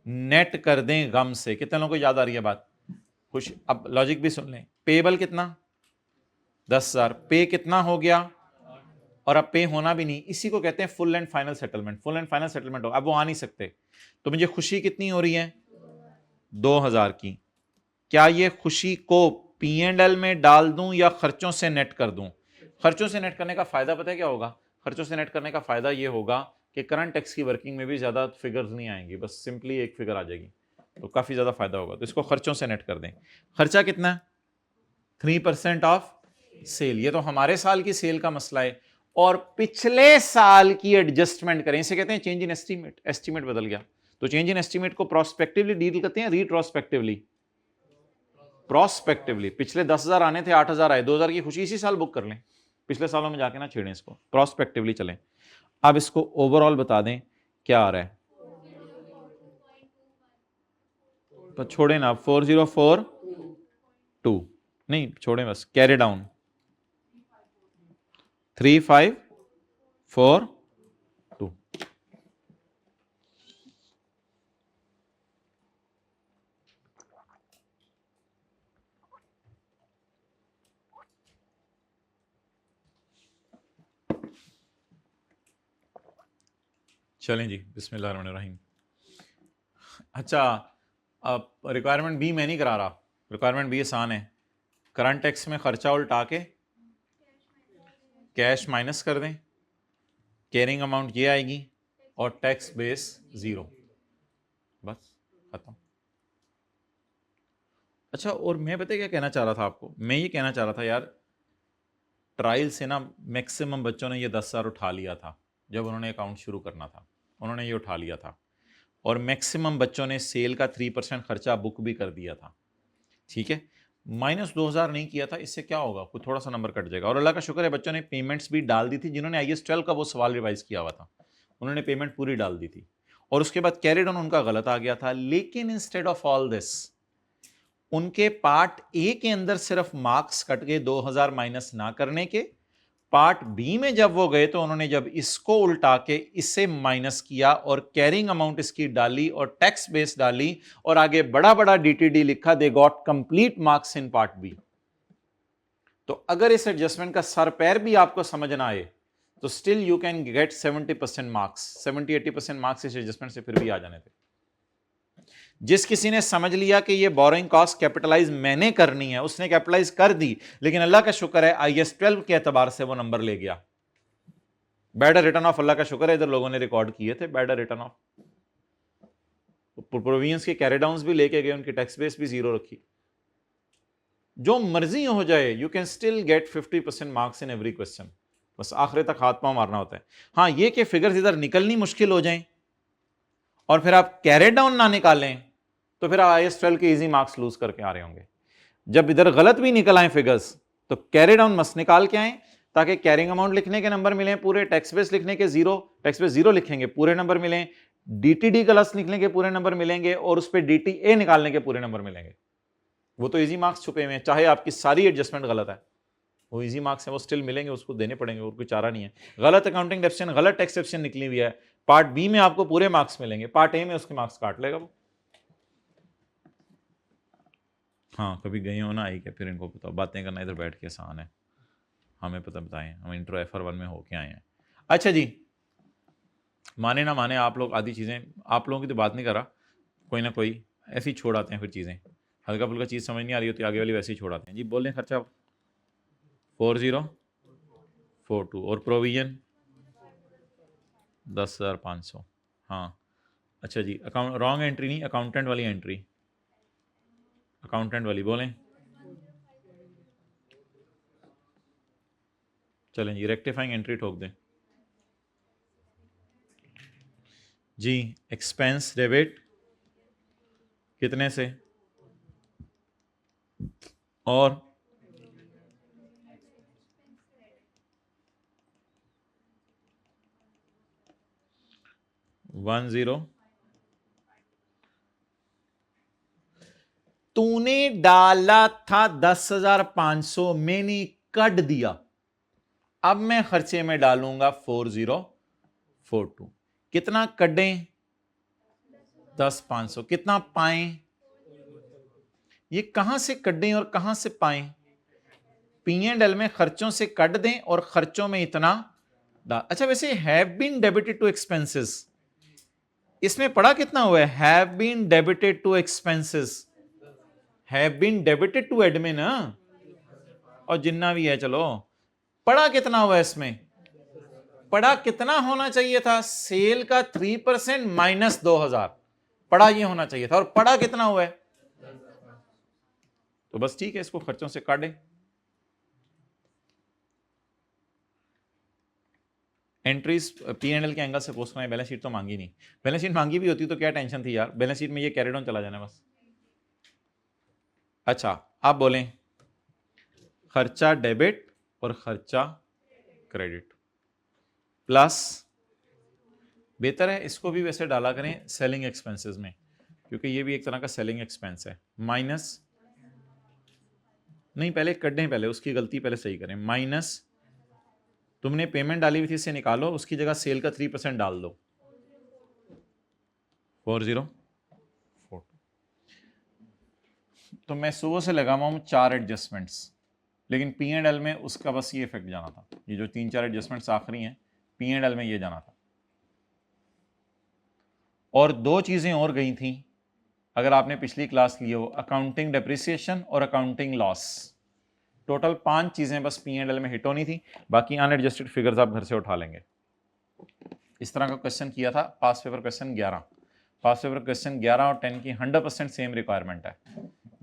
नेट कर दें गम से। कितने लोगों को याद आ रही है बात? खुशी, अब लॉजिक भी सुन लें। पेबल कितना 10,000, पे कितना हो गया, और अब पे होना भी नहीं, इसी को कहते हैं full and final settlement. Full and final settlement हो, अब वो आ नहीं सकते, तो मुझे खुशी कितनी हो रही है 2,000 की। क्या ये खुशी को P&L में डाल दूं या खर्चों से नेट कर दूं? खर्चों से नेट करने का फायदा पता है क्या होगा? खर्चों से नेट करने का फायदा ये होगा कि करंट टैक्स की वर्किंग में भी ज्यादा फिगर्स नहीं आएंगी, बस सिंपली एक फिगर आ जाएगी, तो काफी ज्यादा फायदा होगा। तो इसको खर्चों से नेट कर दें। खर्चा कितना? 3% ऑफ सेल। ये तो हमारे साल की सेल का मसला है, और पिछले साल की एडजस्टमेंट करें, इसे कहते हैं चेंज इन एस्टीमेट। एस्टीमेट बदल गया, तो चेंज इन एस्टीमेट को प्रोस्पेक्टिवली डील करते हैं, रिट्रोस्पेक्टिवली? प्रोस्पेक्टिवली। पिछले 10,000 आने थे, 8,000 आए, 2,000 की खुशी इसी साल बुक कर लें, पिछले सालों में जाके ना छेड़ें इसको, प्रोस्पेक्टिवली चलें। अब इसको ओवरऑल बता दें क्या आ रहा है, तो छोड़े ना, 4042 नहीं छोड़ें, बस कैरी डाउन 3542। चलें जी, बिस्मिल्लाहिर्रहमानिर्रहीम। अच्छा, अब रिक्वायरमेंट बी मैं नहीं करा रहा, रिक्वायरमेंट बी आसान है। करंट टैक्स में खर्चा उल्टा के कैश माइनस कर दें, कैरिंग अमाउंट ये आएगी और टैक्स बेस 0, बस खत्म। अच्छा, और मैं पता क्या कहना चाह रहा था आपको? मैं ये कहना चाह रहा था यार, ट्रायल से ना मैक्सिमम बच्चों ने ये 10,000 उठा लिया था जब उन्होंने अकाउंट शुरू करना था, उन्होंने ये उठा लिया था, और मैक्सिमम बच्चों ने सेल का 3% खर्चा बुक भी कर दिया था। ठीक है, -2,000 नहीं किया था, इससे क्या होगा, कुछ थोड़ा सा नंबर कट जाएगा। और अल्लाह का शुक्र है बच्चों ने पेमेंट्स भी डाल दी थी, जिन्होंने IAS 12 का वो सवाल रिवाइज किया हुआ था, उन्होंने पेमेंट पूरी डाल दी थी, और उसके बाद कैरी डाउन उनका गलत आ गया था। लेकिन इंस्टेड ऑफ ऑल दिस, उनके पार्ट ए के अंदर सिर्फ मार्क्स कट गए 2,000 माइनस ना करने के। पार्ट बी में जब वो गए तो उन्होंने जब इसको उल्टा के इससे माइनस किया और कैरिंग अमाउंट इसकी डाली और टैक्स बेस डाली और आगे बड़ा बड़ा DTD लिखा, they got complete marks in part B. तो अगर इस एडजस्टमेंट का सर पैर भी आपको समझ ना आए तो still you can get 70% marks, 70-80% marks इस एडजस्टमेंट से फिर भी आ जाने थे। जिस किसी ने समझ लिया कि ये बोरिंग कॉस्ट कैपिटलाइज मैंने करनी है, उसने कैपिटलाइज कर दी, लेकिन अल्लाह का शुक्र है IAS 12 के एतबार से वो नंबर ले गया। बैडर रिटर्न ऑफ, अल्लाह का शुक्र है इधर लोगों ने रिकॉर्ड किए थे बैडर रिटर्न ऑफ, प्रोविजंस के कैरी डाउन्स भी लेके गए, उनकी टैक्स बेस भी 0 रखी। जो मर्जी हो जाए, you can still get 50% marks in every question, बस आखिर तक हाथ पांव मारना होता है। हाँ, ये कि फिगर्स इधर निकलनी मुश्किल हो जाए और फिर आप कैरी डाउन ना निकालें तो फिर IAS 12 के इजी मार्क्स लूज करके आ रहे होंगे। जब इधर गलत भी निकल आए फिगर्स तो कैरी डाउन मस्त निकाल के आए, ताकि कैरिंग अमाउंट लिखने के नंबर मिले पूरे, टैक्स बेस लिखने के 0, टैक्स बेस 0 लिखेंगे पूरे नंबर मिलें, DTD गलत लिखने के पूरे नंबर मिलेंगे और उस पर DTA निकालने के पूरे नंबर मिलेंगे। वो तो इजी मार्क्स छुपे हुए हैं, चाहे आपकी सारी एडजस्टमेंट गलत है, वो इजी मार्क्स है, वो स्टिल मिलेंगे, उसको देने पड़ेंगे और कोई चारा नहीं है। गलत अकाउंटिंग डेफिशिएंट, गलत टैक्स डेफिशिएंट निकली हुई है, पार्ट बी में आपको पूरे मार्क्स मिलेंगे, पार्ट ए में उसके मार्क्स काट लेगा वो। हाँ कभी गए हो ना आई के, फिर इनको बताओ, बातें करना इधर बैठ के आसान है, हमें पता बताएं, हम इंट्रो FR1 में होके आए हैं। अच्छा जी, माने ना माने आप लोग आधी चीज़ें, आप लोगों की तो बात नहीं कर रहा, कोई ना कोई ऐसे ही छोड़ आते हैं फिर चीज़ें, हल्का फुल्का चीज़ समझ नहीं आ रही होती आगे वाली वैसे ही छोड़ आते हैं जी। बोलें खर्चा 4042 और प्रोविजन 10,500। हाँ अच्छा जी, अकाउंट रॉन्ग एंट्री नहीं, अकाउंटेंट वाली एंट्री, अकाउंटेंट वाली बोलें। चलें जी, रेक्टिफाइंग एंट्री ठोक दें जी। एक्सपेंस डेबिट कितने से, और वन जीरो, तूने डाला था 10,500, मैंने कट दिया, अब मैं खर्चे में डालूंगा 4042। कितना कटें, 10,500, कितना पाएं, ये कहां से कटें और कहां से पाएं, P&L में खर्चों से कट दें और खर्चों में इतना डाल। अच्छा वैसे have been debited to expenses, इसमें पड़ा कितना हुआ है, have been debited to expenses, have been debited to admin, और जितना भी है चलो, पड़ा कितना हुआ है इसमें, पड़ा कितना होना चाहिए था, सेल का 3% माइनस 2,000, पड़ा ये होना चाहिए था, और पड़ा कितना हुआ है, तो बस ठीक है, इसको खर्चों से काटें। एंट्रीज P&L के एंगल से पोस्ट करना है, बैलेंस शीट तो मांगी नहीं, बैलेंस शीट मांगी भी होती तो क्या टेंशन थी यार, बैलेंस शीट में ये कैरिड ऑन चला जाना बस। अच्छा आप बोलें खर्चा डेबिट और खर्चा क्रेडिट, प्लस बेहतर है इसको भी वैसे डाला करें सेलिंग एक्सपेंसेस में, क्योंकि ये भी एक तरह का सेलिंग एक्सपेंस है, माइनस नहीं पहले कर दें, पहले उसकी गलती पहले सही करें, माइनस तुमने पेमेंट डाली हुई थी इससे निकालो, उसकी जगह सेल का 3% डाल दो, 4042। तो मैं सुबह से लगा हूं 4 एडजस्टमेंट्स, लेकिन P&L में उसका बस ये इफेक्ट जाना था, ये जो 3-4 एडजस्टमेंट्स आखिरी हैं P&L में ये जाना था, और 2 चीजें और गई थी अगर आपने पिछली क्लास ली हो, अकाउंटिंग डेप्रिसिएशन और अकाउंटिंग लॉस, टोटल 5 चीजें बस P&L में हिट होनी थी, बाकी अनएडजस्टेड फिगर्स आप घर से उठा लेंगे। इस तरह का क्वेश्चन किया था पास पेपर क्वेश्चन 11, पास पेपर क्वेश्चन 11 और 10 की 100% सेम रिक्वायरमेंट है,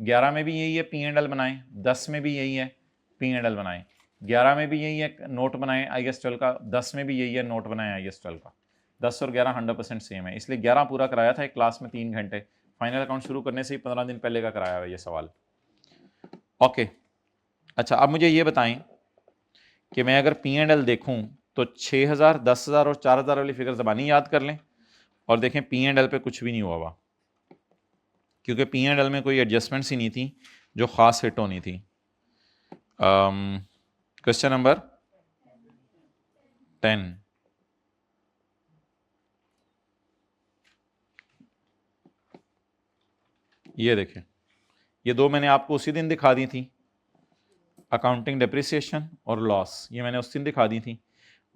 11 में भी यही है P&L बनाएं, 10 में भी यही है P&L बनाएं, 11 में भी यही है नोट बनाएं IAS 12 का, 10 में भी यही है नोट बनाएं IAS 12 का, 10 और 11 100% सेम है, इसलिए 11 पूरा कराया था एक क्लास में 3 घंटे, फाइनल अकाउंट शुरू करने से ही 15 दिन पहले का कराया हुआ ये सवाल। ओके अच्छा अब मुझे ये बताएं कि मैं अगर P&L देखूं तो 6,000, 10,000 और 4,000 वाली फिगर ज़बानी याद कर लें, और देखें P&L पे कुछ भी नहीं हुआ हुआ, क्योंकि P&L में कोई एडजस्टमेंट्स ही नहीं थी जो ख़ास हिट होनी थी। क्वेश्चन नंबर 10, ये देखें, ये 2 मैंने आपको उसी दिन दिखा दी थी, अकाउंटिंग डेप्रिसिएशन और लॉस, ये मैंने उस दिन दिखा दी थी,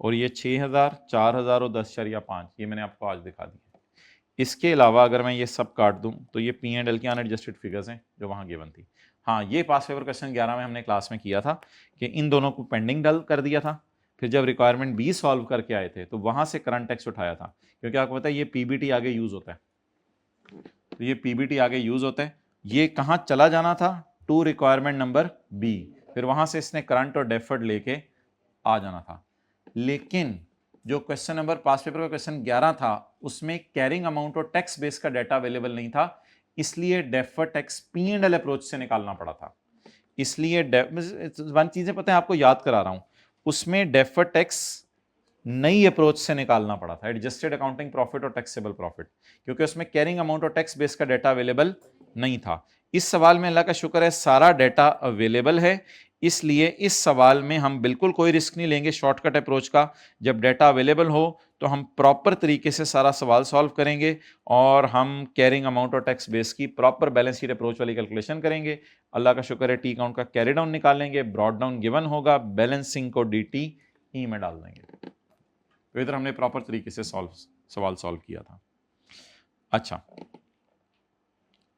और ये 6,000, 4,000 और 10,5 ये मैंने आपको आज दिखा दी। इसके अलावा अगर मैं ये सब काट दूं तो ये P&L की अनएडजस्टेड फिगर्स हैं जो वहाँ गिवन थी। हाँ ये पास पेपर क्वेश्चन 11 में हमने क्लास में किया था कि इन दोनों को पेंडिंग डल कर दिया था, फिर जब रिक्वायरमेंट B सॉल्व करके आए थे तो वहाँ से करंट टैक्स उठाया था, क्योंकि आपको पता है ये PBT आगे यूज़ होता है, तो ये PBT आगे यूज़ होता है, ये कहाँ चला जाना था, टू रिक्वायरमेंट नंबर B, फिर वहाँ से इसने करंट और डेफर्ड लेके आ जाना था। लेकिन जो क्वेश्चन नंबर पास पेपर का क्वेश्चन 11 था उसमें कैरिंग अमाउंट और टैक्स बेस का डाटा अवेलेबल नहीं था, इसलिए डेफर्ड टैक्स P&L अप्रोच से निकालना पड़ा था, इसलिए वन चीजें पता है आपको याद करा रहा हूं, उसमें डेफर्ड टैक्स नई अप्रोच से निकालना पड़ा था, एडजस्टेड अकाउंटिंग प्रॉफिट और टैक्सेबल प्रॉफिट, क्योंकि उसमें कैरिंग अमाउंट और टैक्स बेस का डाटा अवेलेबल नहीं था। इस सवाल में अल्लाह का शुक्र है सारा डाटा अवेलेबल है, इसलिए इस सवाल में हम बिल्कुल कोई रिस्क नहीं लेंगे शॉर्टकट अप्रोच का, जब डाटा अवेलेबल हो तो हम प्रॉपर तरीके से सारा सवाल सॉल्व करेंगे और हम कैरिंग अमाउंट और टैक्स बेस की प्रॉपर बैलेंस शीट अप्रोच वाली कैलकुलेशन करेंगे। अल्लाह का शुक्र है टी काउंट का कैरी डाउन निकालेंगे, ब्रॉड डाउन गिवन होगा, बैलेंसिंग को dt ई में डाल देंगे। तो इधर हमने प्रॉपर तरीके से सवाल सॉल्व किया था। अच्छा,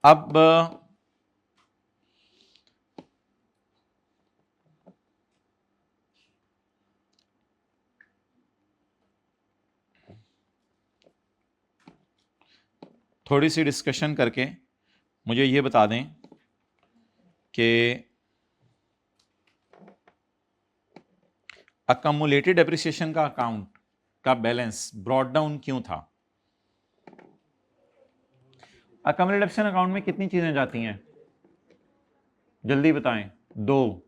अब थोड़ी सी डिस्कशन करके मुझे ये बता दें कि अकम्युलेटेड डेप्रिसिएशन का अकाउंट का बैलेंस ब्रॉड डाउन क्यों था। अकम्युलेटेड डेप्रिसिएशन अकाउंट में कितनी चीजें जाती हैं, जल्दी बताएं। 2।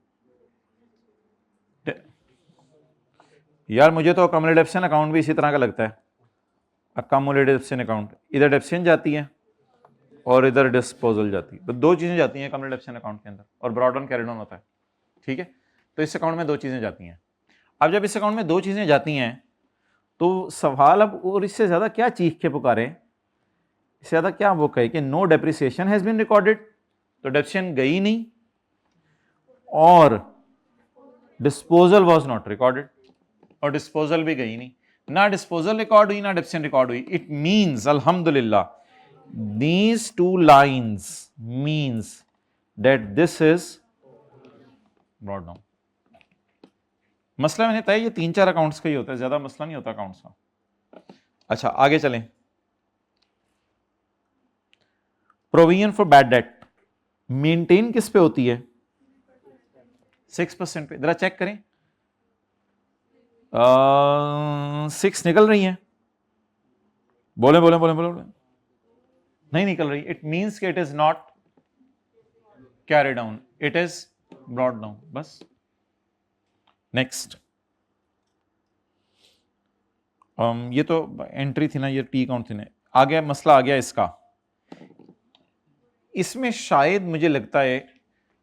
यार मुझे तो अकम्युलेटेड डेप्रिसिएशन अकाउंट भी इसी तरह का लगता है। अकम्युलेटेड डेप्रिसिएशन अकाउंट, इधर डेप्रिसिएशन जाती है और इधर डिस्पोजल जाती है। तो 2 चीजें जाती हैं अकम्युलेटेड डेप्रिसिएशन अकाउंट के अंदर, और ब्रॉड डाउन कैरी डाउन होता है। ठीक है, तो इस अकाउंट में 2 चीजें जाती हैं। अब जब इस अकाउंट में 2 चीजें जाती हैं तो सवाल अब और इससे ज्यादा क्या चीख के पुकारे, इससे ज्यादा क्या वो कहे कि no depreciation has been recorded, तो डेप्रिसिएशन गई नहीं, और डिस्पोजल वाज नॉट रिकॉर्डेड, और डिस्पोजल भी गई नहीं। ना डिस्पोजल रिकॉर्ड हुई ना डेप्रिसिएशन रिकॉर्ड हुई। इट मींस अल्हम्दुलिल्लाह these 2 lines means that this is brought down। मसला मैंने तय ये 3-4 अकाउंट्स का ही होता है, ज्यादा मसला नहीं होता अकाउंट्स का। अच्छा आगे चलें। Provision for bad debt maintain किस पे होती है, 6% पे। जरा चेक करें 6 निकल रही है, बोले बोले बोले बोले, बोले। नहीं निकल रही। इट मींस कि it is not carry down, it is brought down, बस। नेक्स्ट, ये तो एंट्री थी ना, ये टी काउंट थी ना। आ गया मसला, आ गया इसका। इसमें शायद मुझे लगता है,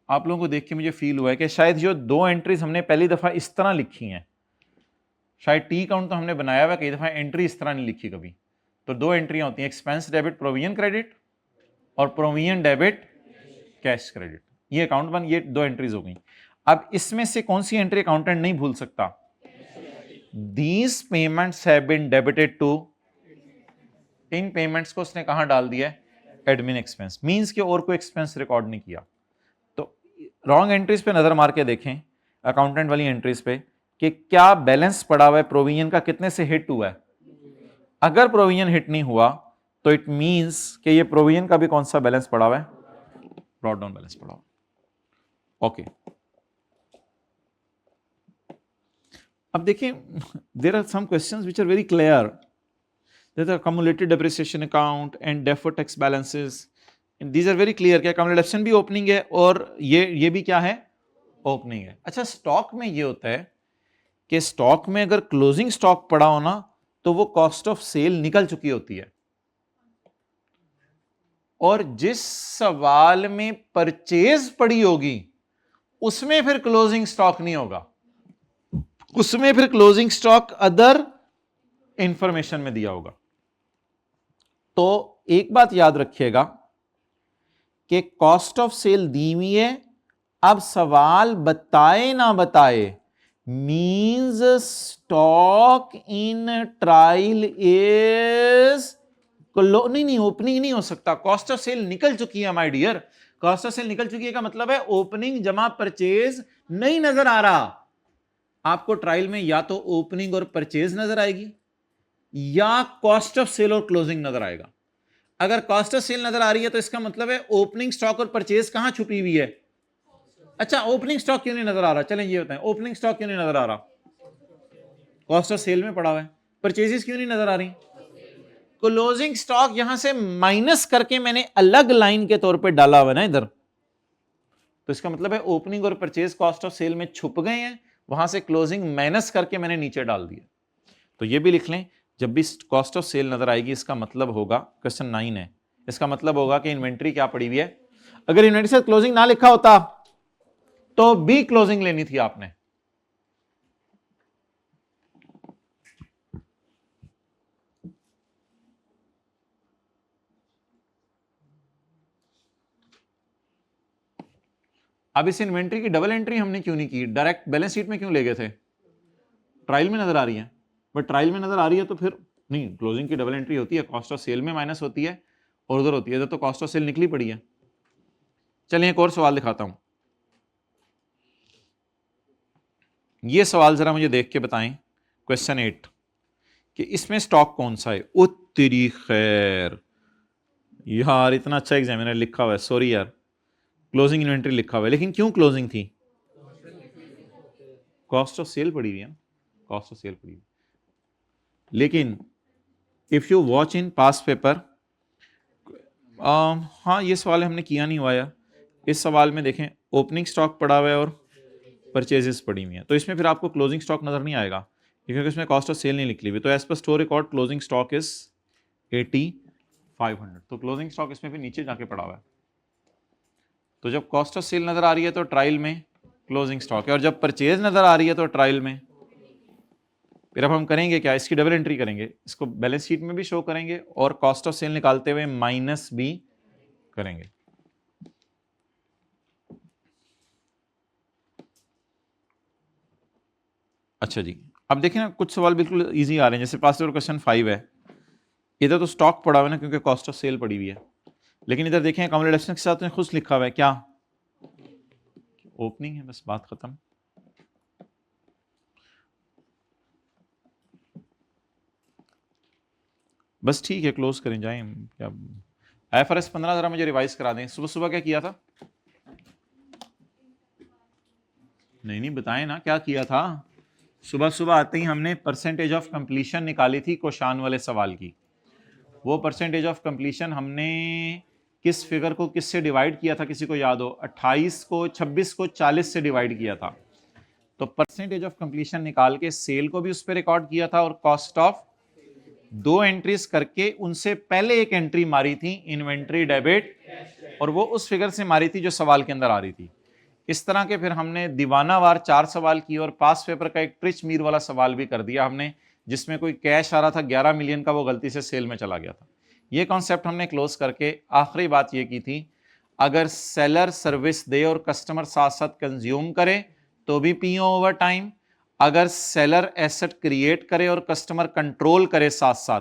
आप लोगों को देख के मुझे फील हुआ है कि शायद जो 2 एंट्रीज हमने पहली दफा इस तरह लिखी हैं, शायद टी काउंट तो हमने बनाया हुआ, कई दफा एंट्री इस तरह नहीं लिखी कभी। तो 2 एंट्रियां होती हैं, एक्सपेंस डेबिट प्रोविजन क्रेडिट और प्रोविजन डेबिट कैश क्रेडिट। ये अकाउंट बन, ये 2 एंट्रीज हो गई। अब इसमें से कौन सी एंट्री अकाउंटेंट नहीं भूल सकता, these payments have been debited to, इन पेमेंट्स को उसने कहां डाल दिया है, एडमिन एक्सपेंस। मींस कि और कोई एक्सपेंस रिकॉर्ड नहीं किया। तो रॉन्ग एंट्रीज पे नजर मार के देखें, अकाउंटेंट वाली एंट्रीज पे, कि क्या बैलेंस पड़ा हुआ है प्रोविजन का, कितने से हिट हुआ है। अगर प्रोविजन हिट नहीं हुआ तो इट मींस कि ये प्रोविजन का भी कौन सा बैलेंस पड़ा हुआ है, ब्रॉड डाउन बैलेंस पड़ा हुआ। ओके, अब देखिए, there are some questions which are very clear. There are accumulated depreciation account and deferred tax balances, and these are very clear कि accumulated depreciation भी ओपनिंग है और ये भी क्या है, ओपनिंग है। अच्छा, स्टॉक में ये होता है कि स्टॉक में अगर क्लोजिंग स्टॉक पड़ा हो ना, तो वो कॉस्ट ऑफ सेल निकल चुकी होती है, और जिस सवाल में परचेज पड़ी होगी उसमें फिर क्लोजिंग स्टॉक नहीं होगा, उसमें फिर क्लोजिंग स्टॉक अदर इंफॉर्मेशन में दिया होगा। तो एक बात याद रखिएगा कि कॉस्ट ऑफ सेल दी हुई है, अब सवाल बताए ना बताए, means stock in trial is नहीं ओपनिंग नहीं हो सकता। कॉस्ट ऑफ सेल निकल चुकी है my dear, cost of sale निकल चुकी है का मतलब है ओपनिंग जमा परचेज नहीं नजर आ रहा। आपको ट्रायल में या तो ओपनिंग और परचेज नजर आएगी, या कॉस्ट ऑफ सेल और क्लोजिंग नजर आएगा। अगर कॉस्ट ऑफ सेल नजर आ रही है तो इसका मतलब है ओपनिंग स्टॉक और परचेज कहां छुपी हुई है। अच्छा, ओपनिंग स्टॉक क्यों नहीं नजर आ रहा, चलें ये बताएं, ओपनिंग स्टॉक क्यों नहीं नजर आ रहा, कॉस्ट ऑफ सेल में पड़ा हुआ है। परचेजेस क्यों नहीं नजर आ रही, क्लोजिंग स्टॉक यहां से माइनस करके मैंने अलग लाइन के तौर पे डाला हुआ है ना इधर, तो इसका मतलब है ओपनिंग और परचेज कॉस्ट ऑफ सेल में छुप गए हैं, वहां से क्लोजिंग माइनस करके मैंने नीचे डाल दिया। तो ये भी लिख लें, जब भी कॉस्ट ऑफ सेल नजर आएगी इसका मतलब होगा, क्वेश्चन 9 है, इसका मतलब होगा कि इन्वेंट्री क्या पड़ी हुई है। अगर इन्वेंट्री से क्लोजिंग ना लिखा होता तो भी क्लोजिंग लेनी थी आपने। अब इस इन्वेंट्री की डबल एंट्री हमने क्यों नहीं की, डायरेक्ट बैलेंस शीट में क्यों ले गए थे, ट्रायल में नजर आ रही है, बट ट्रायल में नजर आ रही है तो फिर नहीं, क्लोजिंग की डबल एंट्री होती है, कॉस्ट ऑफ सेल में माइनस होती है और उधर होती है, इधर तो कॉस्ट ऑफ सेल निकली पड़ी है। चलिए एक और सवाल दिखाता हूं, ये सवाल जरा मुझे देख के बताएं, क्वेश्चन 8 कि इसमें स्टॉक कौन सा है। ओ तेरी खैर यार, इतना अच्छा एग्जामिनर लिखा हुआ है, सॉरी यार, क्लोजिंग इन्वेंट्री लिखा हुआ है, लेकिन क्यों क्लोजिंग थी, कॉस्ट ऑफ सेल पड़ी हुई है, कॉस्ट ऑफ सेल पड़ी हुई। लेकिन if you watch in pass paper, हाँ ये सवाल हमने किया नहीं हुआ यार, इस सवाल में देखें ओपनिंग स्टॉक पड़ा हुआ है और परचेजेस पड़ी हुई हैं, तो इसमें फिर आपको क्लोजिंग स्टॉक नजर नहीं आएगा क्योंकि इसमें कॉस्ट ऑफ सेल नहीं निकली हुई। तो as per store record closing stock is 8500, तो क्लोजिंग स्टॉक इसमें फिर नीचे जाके पड़ा हुआ है। तो जब कॉस्ट ऑफ सेल नजर आ रही है तो ट्रायल में क्लोजिंग स्टॉक है, और जब परचेज नजर आ रही है तो ट्रायल में। फिर अब हम करेंगे क्या, इसकी डबल एंट्री करेंगे, इसको बैलेंस शीट में भी शो करेंगे और कॉस्ट ऑफ सेल निकालते हुए माइनस भी करेंगे। अच्छा जी, अब देखिए ना कुछ सवाल बिल्कुल इजी आ रहे हैं, जैसे पास पेपर क्वेश्चन 5 है, इधर तो स्टॉक पड़ा हुआ है ना क्योंकि कॉस्ट ऑफ सेल पड़ी हुई है, लेकिन इधर देखें अकोमोडेशन के साथ खुद लिखा हुआ है क्या, ओपनिंग है, बस बात खत्म। बस ठीक है, क्लोज करें जाएं क्या। IFRS 15 जरा मुझे रिवाइज करा दें, सुबह सुबह क्या किया था, नहीं बताएं ना क्या किया था। सुबह सुबह आते ही हमने परसेंटेज ऑफ कंप्लीशन निकाली थी कोशान वाले सवाल की। वो परसेंटेज ऑफ कंप्लीशन हमने किस फिगर को किससे डिवाइड किया था, किसी को याद हो, 28 को 26 को 40 से डिवाइड किया था। तो परसेंटेज ऑफ कंप्लीशन निकाल के सेल को भी उस पर रिकॉर्ड किया था और कॉस्ट ऑफ 2 एंट्रीज करके उनसे पहले एक एंट्री मारी थी इन्वेंट्री डेबिट, और वो उस फिगर से मारी थी जो सवाल के अंदर आ रही थी। इस तरह के फिर हमने दीवानावार 4 सवाल किए और पास पेपर का एक ट्रिच मीर वाला सवाल भी कर दिया हमने, जिसमें कोई कैश आ रहा था 11 मिलियन का, वो गलती से सेल में चला गया था। ये कॉन्सेप्ट हमने क्लोज करके आखिरी बात ये की थी, अगर सेलर सर्विस दे और कस्टमर साथ साथ कंज्यूम करे तो भी पीओ ओवर टाइम, अगर सेलर एसेट क्रिएट करे और कस्टमर कंट्रोल करे साथ साथ,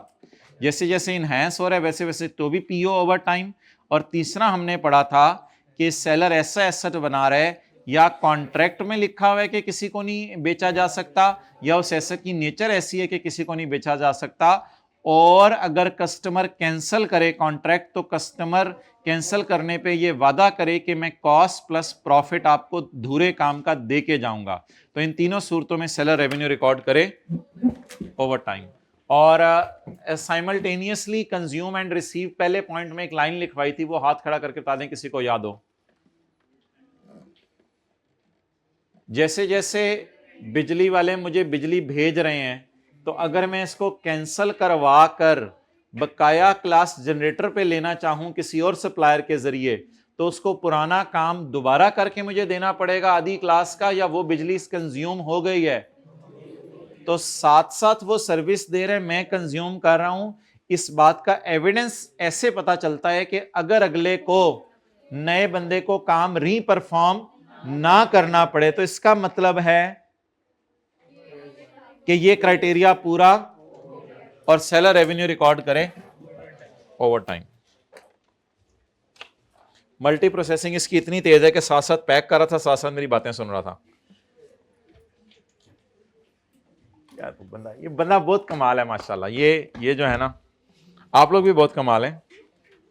जैसे जैसे इनहैंस हो रहा है वैसे वैसे, तो भी पीओ ओवर टाइम। और तीसरा हमने पढ़ा था कि सेलर ऐसा एसेट बना रहा है या कॉन्ट्रैक्ट में लिखा हुआ है कि किसी को नहीं बेचा जा सकता, या उस एसेट की नेचर ऐसी है कि किसी को नहीं बेचा जा सकता, और अगर कस्टमर कैंसिल करे कॉन्ट्रैक्ट तो कस्टमर कैंसिल करने पे ये वादा करे कि मैं कॉस्ट प्लस प्रॉफिट आपको धूरे काम का दे के जाऊंगा। तो इन तीनों सूरतों में सेलर रेवेन्यू रिकॉर्ड करे ओवर टाइम। और साइमल्टेनियसली कंज्यूम एंड रिसीव, पहले पॉइंट में एक लाइन लिखवाई थी, वो हाथ खड़ा करके बता दें किसी को याद हो। जैसे जैसे बिजली वाले मुझे बिजली भेज रहे हैं, तो अगर मैं इसको कैंसिल करवा कर बकाया क्लास जनरेटर पे लेना चाहूं किसी और सप्लायर के जरिए, तो उसको पुराना काम दोबारा करके मुझे देना पड़ेगा आधी क्लास का, या वो बिजली कंज्यूम हो गई है। तो साथ साथ वो सर्विस दे रहे, मैं कंज्यूम कर रहा हूं। इस बात का एविडेंस ऐसे पता चलता है कि अगर अगले को नए बंदे को काम रीपरफॉर्म ना करना पड़े, तो इसका मतलब है कि ये क्राइटेरिया पूरा, और सेलर रेवेन्यू रिकॉर्ड करें ओवर टाइम। मल्टी प्रोसेसिंग इसकी इतनी तेज है कि साथ साथ पैक कर रहा था, साथ साथ मेरी बातें सुन रहा था। यार तो बंदा, ये बंदा बहुत कमाल है माशाल्लाह। ये जो है ना, आप लोग भी बहुत कमाल हैं,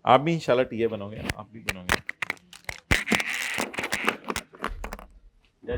आप भी इंशाल्लाह टीए बनोगे, आप भी बनोगे। ये